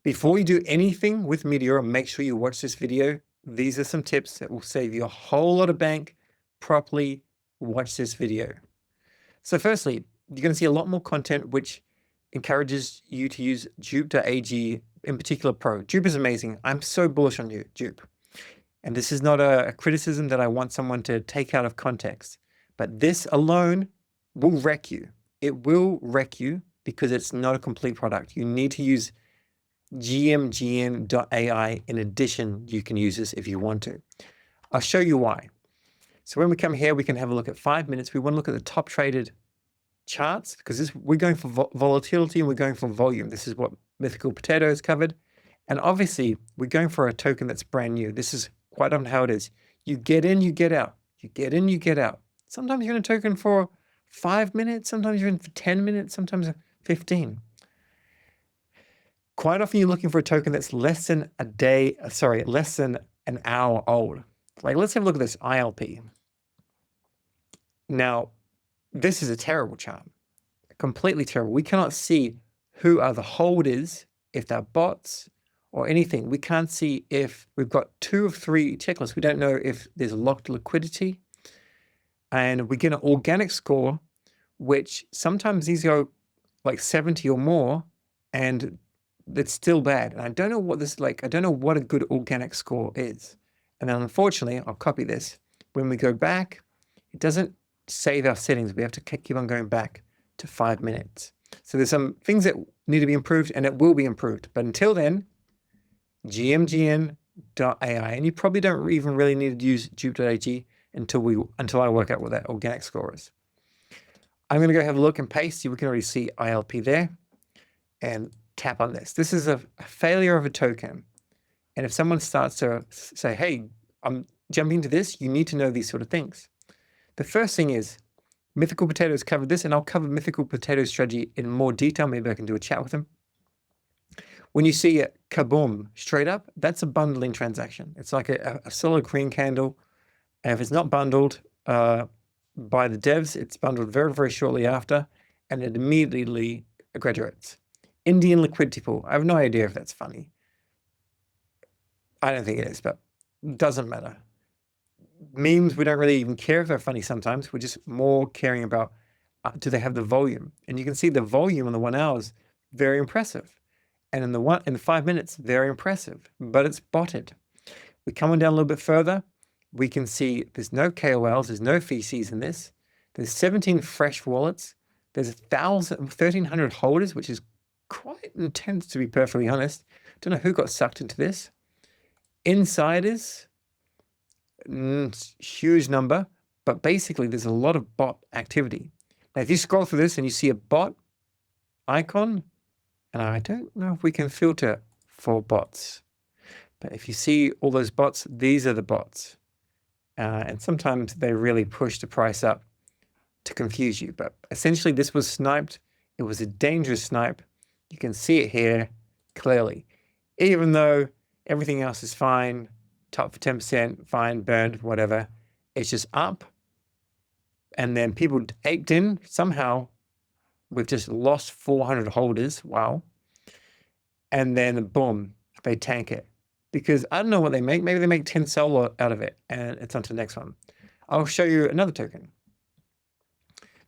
Before you do anything with Meteora, make sure you watch this video. These are some tips that will save you a whole lot of bank. Properly watch this video. So firstly, you're going to see a lot more content which encourages you to use dupe.ag, in particular Pro. Dupe is amazing. I'm so bullish on you, Dupe. And this is not a criticism that I want someone to take out of context, but this alone will wreck you. It will wreck you because it's not a complete product. You need to use gmgn.ai. In addition, you can use this if you want to. I'll show you why. So when we come here, we can have a look at 5 minutes. We want to look at the top traded charts because we're going for volatility and we're going for volume. This is what Mythical Potato has covered. And obviously, we're going for a token that's brand new. This is quite often how it is. You get in, you get out. You get in, you get out. Sometimes you're in a token for 5 minutes. Sometimes you're in for 10 minutes. Sometimes 15. Quite often you're looking for a token that's less than an hour old. Like, let's have a look at this ILP. Now, this is a terrible chart, completely terrible. We cannot see who are the holders, if they're bots or anything. We can't see if we've got 2 of 3 checklists. We don't know if there's locked liquidity. And we get an organic score, which sometimes these go like 70 or more, and it's still bad. And I don't know what this like. I don't know what a good organic score is. And then unfortunately, I'll copy this. When we go back, it doesn't save our settings. We have to keep on going back to 5 minutes. So there's some things that need to be improved, and it will be improved. But until then, gmgn.ai. And you probably don't even really need to use dupe.ag until I work out what that organic score is. I'm going to go have a look and paste. We can already see ILP there, and tap on this. This is a failure of a token. And if someone starts to say, hey, I'm jumping into this, you need to know these sort of things. The first thing is Mythical Potatoes covered this, and I'll cover Mythical Potato strategy in more detail. Maybe I can do a chat with them. When you see it kaboom straight up, that's a bundling transaction. It's like a solid green candle. And if it's not bundled by the devs, it's bundled very, very shortly after, and it immediately graduates. Indian liquidity pool. I have no idea if that's funny. I don't think it is, but it doesn't matter. Memes, we don't really even care if they're funny sometimes. We're just more caring about, do they have the volume? And you can see the volume on the 1 hour is very impressive. And in the 5 minutes, very impressive, but it's botted. We come on down a little bit further. We can see there's no KOLs, there's no VCs in this. There's 17 fresh wallets. There's 1,300 holders, which is quite intense, to be perfectly honest. Don't know who got sucked into this. Insiders, huge number, but basically there's a lot of bot activity. Now, if you scroll through this and you see a bot icon, and I don't know if we can filter for bots, but if you see all those bots, these are the bots. And sometimes they really push the price up to confuse you. But essentially, this was sniped. It was a dangerous snipe. You can see it here clearly. Even though everything else is fine, top for 10%, fine, burned, whatever, it's just up. And then people aped in. Somehow, we've just lost 400 holders. Wow. And then, boom, they tank it. Because I don't know what they make. Maybe they make 10 Sol out of it, and it's on to the next one. I'll show you another token.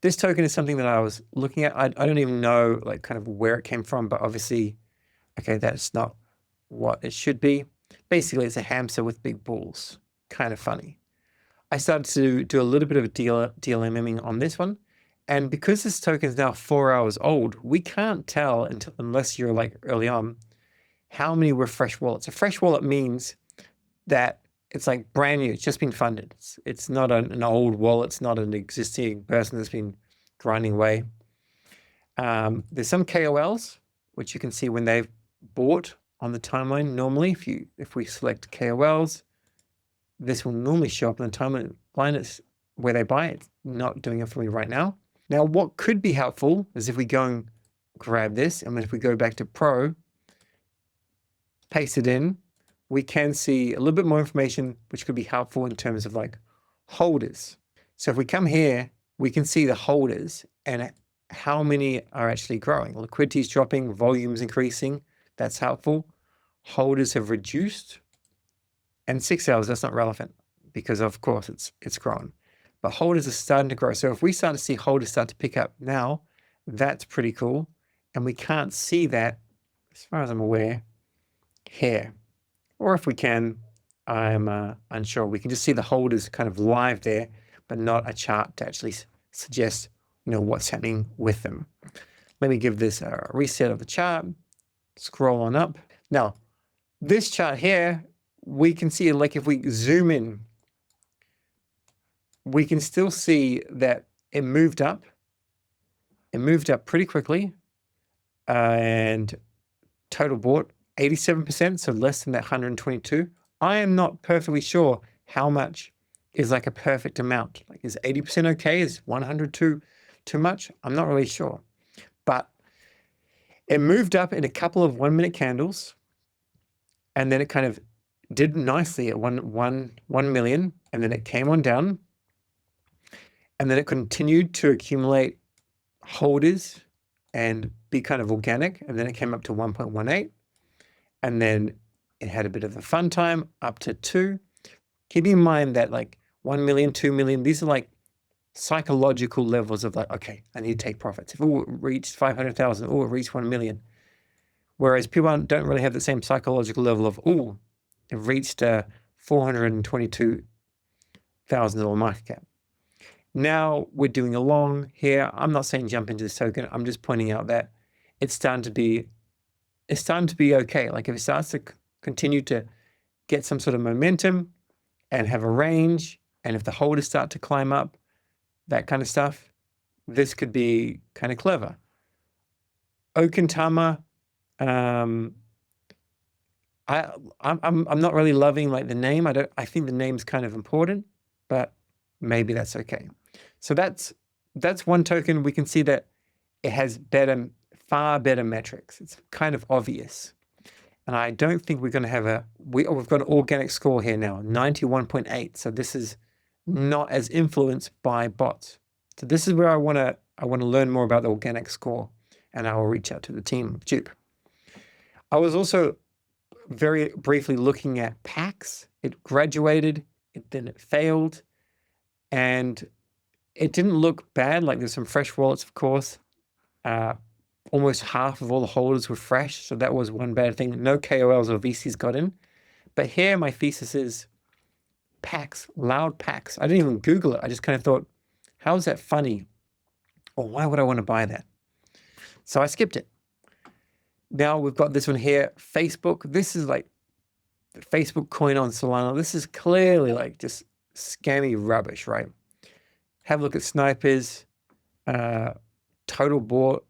This token is something that I was looking at. I don't even know like kind of where it came from, but obviously, okay, that's not what it should be. Basically, it's a hamster with big balls. Kind of funny. I started to do a little bit of a DLMing on this one. And because this token is now 4 hours old, we can't tell unless you're like early on, how many were fresh wallets. A fresh wallet means that it's like brand new. It's just been funded. It's not an old wallet. It's not an existing person that's been grinding away. There's some KOLs, which you can see when they've bought on the timeline. Normally, if we select KOLs, this will normally show up on the timeline. It's where they buy it. Not doing it for me right now. Now, what could be helpful is if we go and grab this, and if we go back to Pro, paste it in, we can see a little bit more information, which could be helpful in terms of like holders. So if we come here, we can see the holders and how many are actually growing. Liquidity is dropping, volumes increasing. That's helpful. Holders have reduced. And 6 hours, that's not relevant because of course it's grown. But holders are starting to grow. So if we start to see holders start to pick up now, that's pretty cool. And we can't see that, as far as I'm aware, here. Or if we can, I'm unsure. We can just see the holders kind of live there, but not a chart to actually suggest, what's happening with them. Let me give this a reset of the chart. Scroll on up. Now, this chart here, we can see, like if we zoom in, we can still see that it moved up. It moved up pretty quickly. And total bought 87%, so less than that 122. I am not perfectly sure how much is like a perfect amount. Like, is 80% okay? Is 100 too much? I'm not really sure. But it moved up in a couple of 1 minute candles, and then it kind of did nicely at 1 million, and then it came on down, and then it continued to accumulate holders and be kind of organic, and then it came up to 1.18, and then it had a bit of a fun time up to 2. Keep in mind that like 1 million, 2 million, these are like psychological levels of like, okay, I need to take profits. If it reached 500,000, it reached 1 million. Whereas people don't really have the same psychological level of, it reached $422,000 market cap. Now we're doing a long here. I'm not saying jump into this token. I'm just pointing out that it's starting to be okay. Like if it starts to continue to get some sort of momentum and have a range, and if the holders start to climb up, that kind of stuff, this could be kind of clever. Okintama, I'm not really loving like the name. I think the name's kind of important, but maybe that's okay. So that's one token. We can see that it has far better metrics. It's kind of obvious. And I don't think we're going to have we've got an organic score here now, 91.8. So this is not as influenced by bots. So this is where I want to learn more about the organic score, and I will reach out to the team, Dupe. I was also very briefly looking at PAX. It graduated, then it failed, and it didn't look bad. Like there's some fresh wallets, of course. Almost half of all the holders were fresh, so that was one bad thing. No KOLs or VCs got in. But here my thesis is PAX, loud PAX. I didn't even Google it. I just kind of thought, how is that funny? Or why would I want to buy that? So I skipped it. Now we've got this one here, Facebook. This is like the Facebook coin on Solana. This is clearly like just scammy rubbish, right? Have a look at snipers, total bought.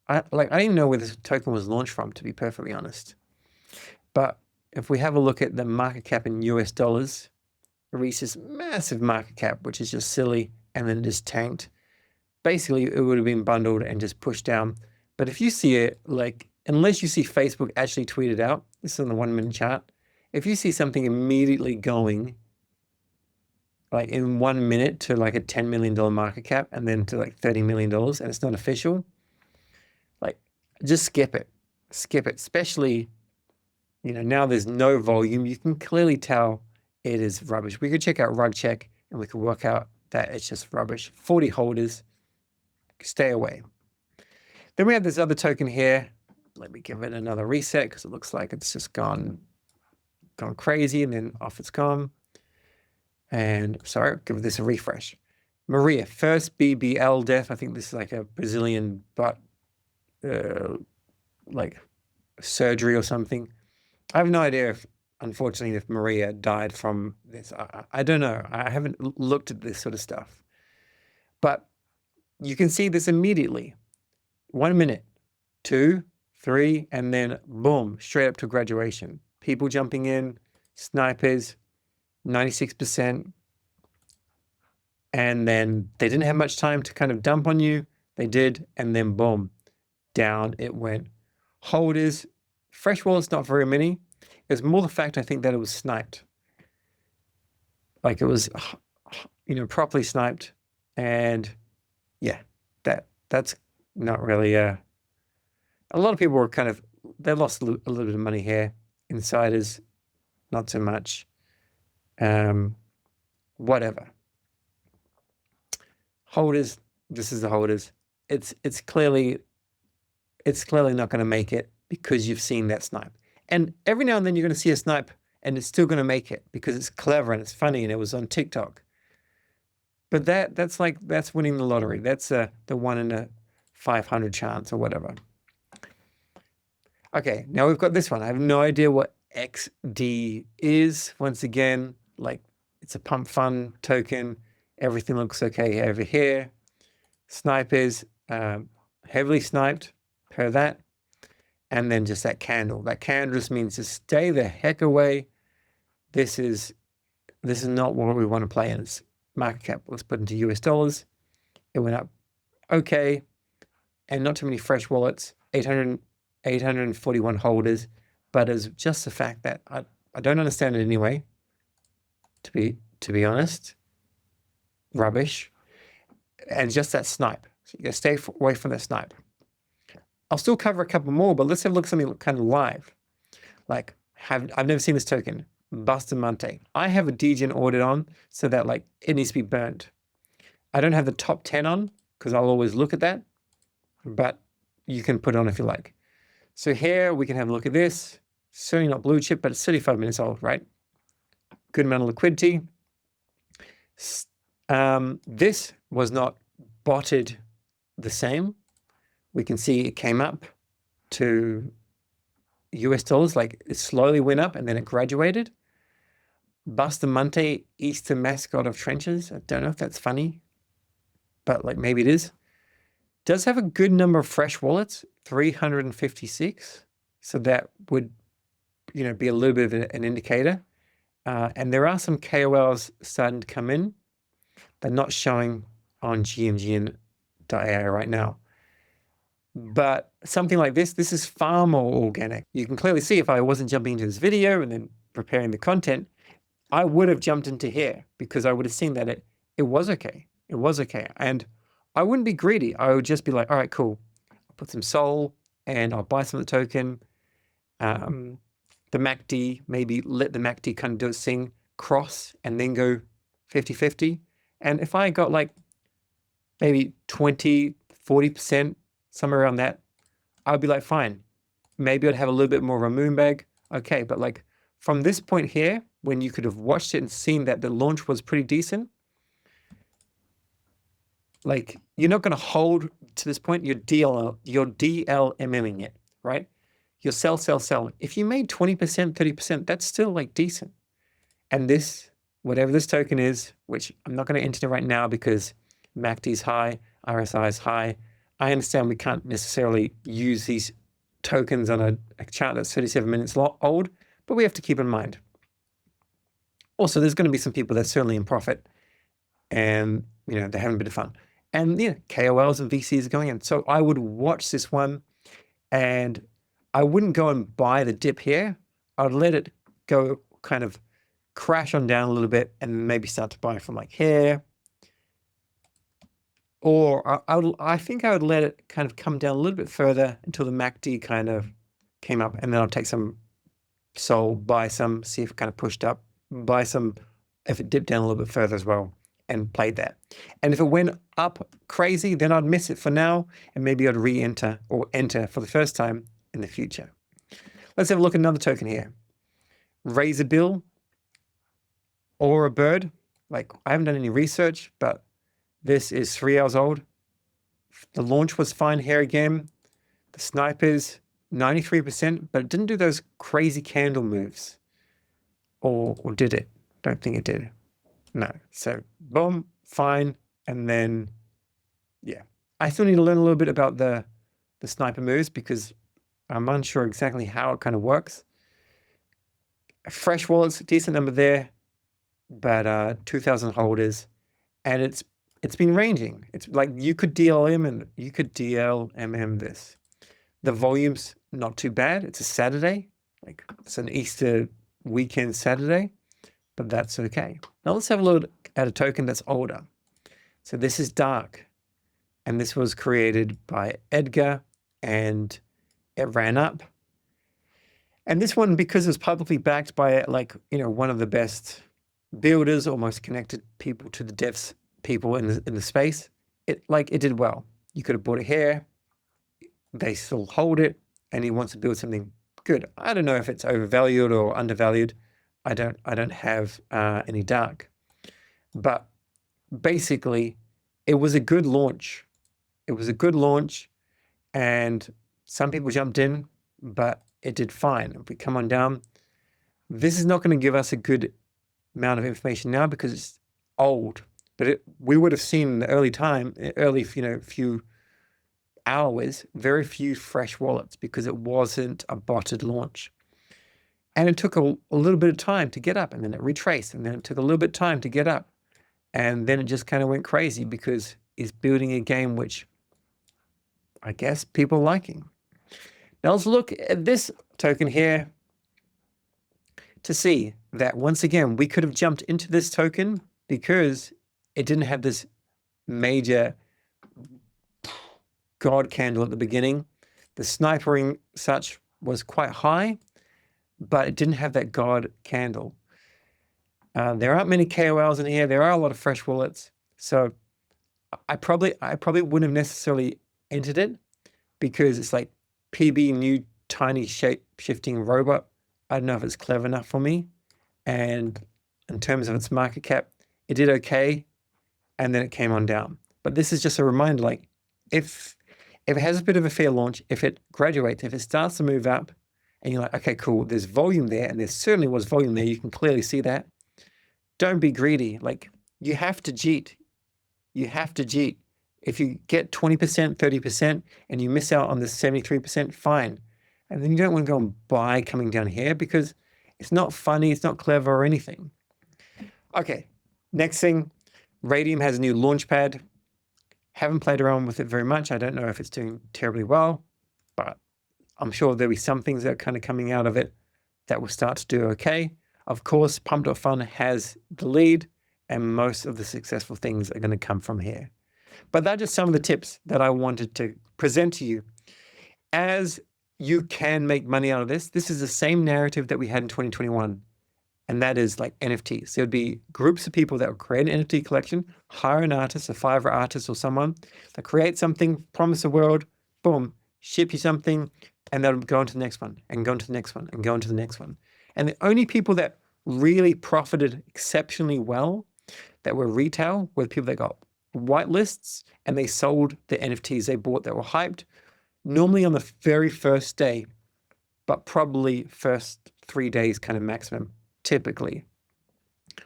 I didn't even know where this token was launched from, to be perfectly honest. But if we have a look at the market cap in US dollars, it reached this massive market cap, which is just silly, and then it just tanked. Basically, it would have been bundled and just pushed down. But if you see it, like, unless you see Facebook actually tweet it out, this is on the 1 minute chart, if you see something immediately going like in 1 minute to like a $10 million market cap and then to like $30 million and it's not official, like just skip it, especially, now there's no volume. You can clearly tell it is rubbish. We could check out rug check and we could work out that it's just rubbish. 40 holders, stay away. Then we have this other token here. Let me give it another reset because it looks like it's just gone crazy and then off it's gone. And sorry, give this a refresh. Maria, first BBL death. I think this is like a Brazilian butt, like surgery or something. I have no idea unfortunately, if Maria died from this. I don't know. I haven't looked at this sort of stuff. But you can see this immediately. 1 minute, 2, 3, and then boom, straight up to graduation. People jumping in, snipers, 96%. And then they didn't have much time to kind of dump on you. They did, and then boom, down it went. Holders, fresh wallets, not very many. It's more the fact, I think, that it was sniped. Like it was, properly sniped. And yeah, that's not really, a lot of people were kind of they lost a little bit of money here. Insiders, not so much. Whatever. Holders, this is the holders. It's clearly not going to make it because you've seen that snipe. And every now and then you're going to see a snipe and it's still going to make it because it's clever and it's funny and it was on TikTok. But that's winning the lottery. That's the 1 in a 500 chance or whatever. Okay, now we've got this one. I have no idea what XD is. Once again, like it's a pump fund token. Everything looks okay over here. Snipe is heavily sniped per that. And then just that candle. That candle just means to stay the heck away. This is not what we want to play in. It's market cap. Let's put into US dollars. It went up okay. And not too many fresh wallets. 841 holders. But it's just the fact that I don't understand it anyway. To be honest. Rubbish. And just that snipe. So you gotta stay away from that snipe. I'll still cover a couple more, but let's have a look at something kind of live. Like, I've never seen this token, Bustamante. I have a degen ordered on so that like it needs to be burnt. I don't have the top 10 on because I'll always look at that, but you can put it on if you like. So here we can have a look at this. Certainly not blue chip, but it's 35 minutes old, right? Good amount of liquidity. This was not botted the same. We can see it came up to US dollars, like it slowly went up and then it graduated. Bustamante, Eastern mascot of trenches. I don't know if that's funny, but like maybe it is. Does have a good number of fresh wallets, 356. So that would, be a little bit of an indicator. And there are some KOLs starting to come in. They're not showing on GMGN.ai right now. But something like this is far more organic. You can clearly see if I wasn't jumping into this video and then preparing the content, I would have jumped into here because I would have seen that it was okay. It was okay. And I wouldn't be greedy. I would just be like, all right, cool. I'll put some Sol and I'll buy some of the token. The MACD, maybe let the MACD kind of do its thing, cross and then go 50-50. And if I got like maybe 20, 40%, somewhere around that, I'd be like, fine. Maybe I'd have a little bit more of a moon bag. Okay, but like from this point here, when you could have watched it and seen that the launch was pretty decent, like you're not going to hold to this point. You're DLMMing it, right? You're sell. If you made 20%, 30%, that's still like decent. And this, whatever this token is, which I'm not going to enter right now because MACD is high, RSI is high. I understand we can't necessarily use these tokens on a chart that's 37 minutes old, but we have to keep in mind. Also, there's going to be some people that's certainly in profit and, they're having a bit of fun. And, KOLs and VCs are going in. So I would watch this one and I wouldn't go and buy the dip here. I'd let it go kind of crash on down a little bit and maybe start to buy from like here. Or I think I would let it kind of come down a little bit further until the MACD kind of came up, and then I'll take some Sol, buy some, see if it kind of pushed up, buy some if it dipped down a little bit further as well, and played that. And if it went up crazy, then I'd miss it for now, and maybe I'd re-enter or enter for the first time in the future. Let's have a look at another token here. Razor Bill or a bird. Like, I haven't done any research, but this is 3 hours old. The launch was fine here again. The snipe is 93%, but it didn't do those crazy candle moves. Or did it? Don't think it did. No. So, boom, fine. And then, yeah. I still need to learn a little bit about the sniper moves because I'm unsure exactly how it kind of works. Fresh wallets, decent number there, but 2,000 holders. And it's been ranging. It's like you could DLM and you could DLMM this. The volume's not too bad. It's a Saturday. Like it's an Easter weekend Saturday, but that's okay. Now let's have a look at a token that's older. So this is Dark. And this was created by Edgar and it ran up And this one, because it was publicly backed by like, one of the best builders or most connected people to the devs people in the space, it did well. You could have bought it here. They still hold it, and he wants to build something good. I don't know if it's overvalued or undervalued. I don't have any dark, but basically, it was a good launch. It was a good launch, and some people jumped in, but it did fine. If we come on down, this is not going to give us a good amount of information now because it's old. But we would have seen in the early few hours, very few fresh wallets because it wasn't a botted launch. And it took a little bit of time to get up, and then it retraced, and then it took a little bit of time to get up. And then it just kind of went crazy because it's building a game which I guess people are liking. Now let's look at this token here to see that once again, we could have jumped into this token because it didn't have this major God candle at the beginning. The snipering such was quite high, but it didn't have that God candle. There aren't many KOLs in here. There are a lot of fresh wallets. So I probably wouldn't have necessarily entered it because it's like PB new tiny shape shifting robot. I don't know if it's clever enough for me. And in terms of its market cap, it did okay. And then it came on down. But this is just a reminder, like if it has a bit of a fair launch, if it graduates, if it starts to move up and you're like, okay, cool, there's volume there. And there certainly was volume there. You can clearly see that. Don't be greedy. Like you have to cheat. You have to cheat. If you get 20%, 30% and you miss out on the 73%, fine. And then you don't want to go and buy coming down here because it's not funny, it's not clever or anything. Okay, next thing, Radium has a new launchpad. Haven't played around with it very much. I don't know if it's doing terribly well, but I'm sure there'll be some things that are kind of coming out of it that will start to do okay. Of course, Pump.Fun has the lead, and most of the successful things are going to come from here. But that's just some of the tips that I wanted to present to you. As you can make money out of this, this is the same narrative that we had in 2021, and that is like NFTs. There would be groups of people that would create an NFT collection, hire an artist, a Fiverr artist or someone that create something, promise the world, boom, ship you something, and they'll go on to the next one, and go on to the next one, and go on to the next one. And the only people that really profited exceptionally well that were retail were the people that got white lists and they sold the NFTs they bought that were hyped, normally on the very first day, but probably first 3 days kind of maximum, typically,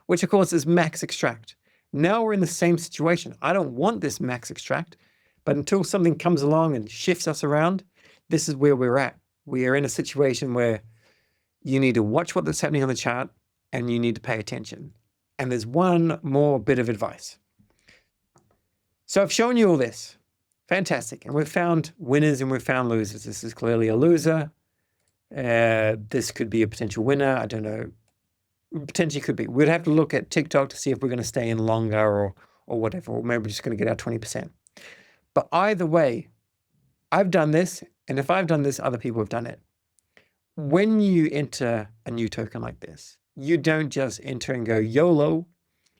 which of course is max extract. Now we're in the same situation. I don't want this max extract, but until something comes along and shifts us around, this is where we're at. We are in a situation where you need to watch what's happening on the chart and you need to pay attention. And there's one more bit of advice. So I've shown you all this. Fantastic. And we've found winners and we've found losers. This is clearly a loser. This could be a potential winner. I don't know. Potentially could be. We'd have to look at TikTok to see if we're going to stay in longer or whatever, or maybe we're just going to get our 20%. But either way, I've done this, and if I've done this, other people have done it. When you enter a new token like this, you don't just enter and go YOLO.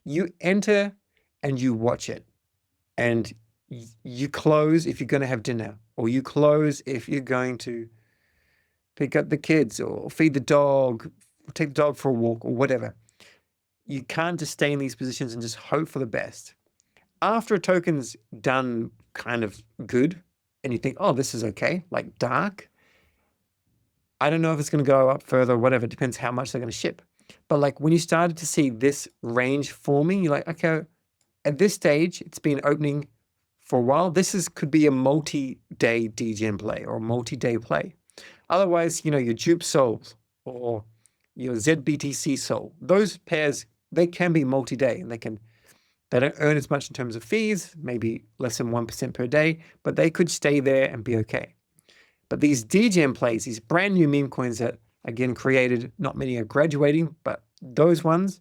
You enter and you watch it. And you close if you're going to have dinner, or you close if you're going to pick up the kids or feed the dog, take the dog for a walk or whatever. You can't just stay in these positions and just hope for the best. After a token's done kind of good and you think, oh, this is okay, like dark, I don't know if it's going to go up further or whatever. It depends how much they're going to ship. But like when you started to see this range forming, you're like, okay, at this stage, it's been opening for a while. This could be a multi-day DGen play or a multi-day play. Otherwise, your Jupe Souls or your ZBTC Soul, those pairs, they can be multi-day and they don't earn as much in terms of fees, maybe less than 1% per day, but they could stay there and be okay. But these DGen plays, these brand new meme coins that again created, not many are graduating, but those ones,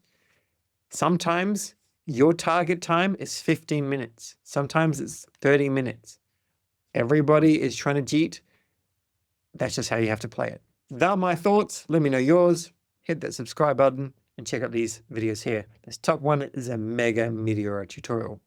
sometimes your target time is 15 minutes. Sometimes it's 30 minutes. Everybody is trying to cheat. That's just how you have to play it. that are my thoughts. Let me know yours. Hit that subscribe button and check out these videos here. This top one is a mega Meteora tutorial.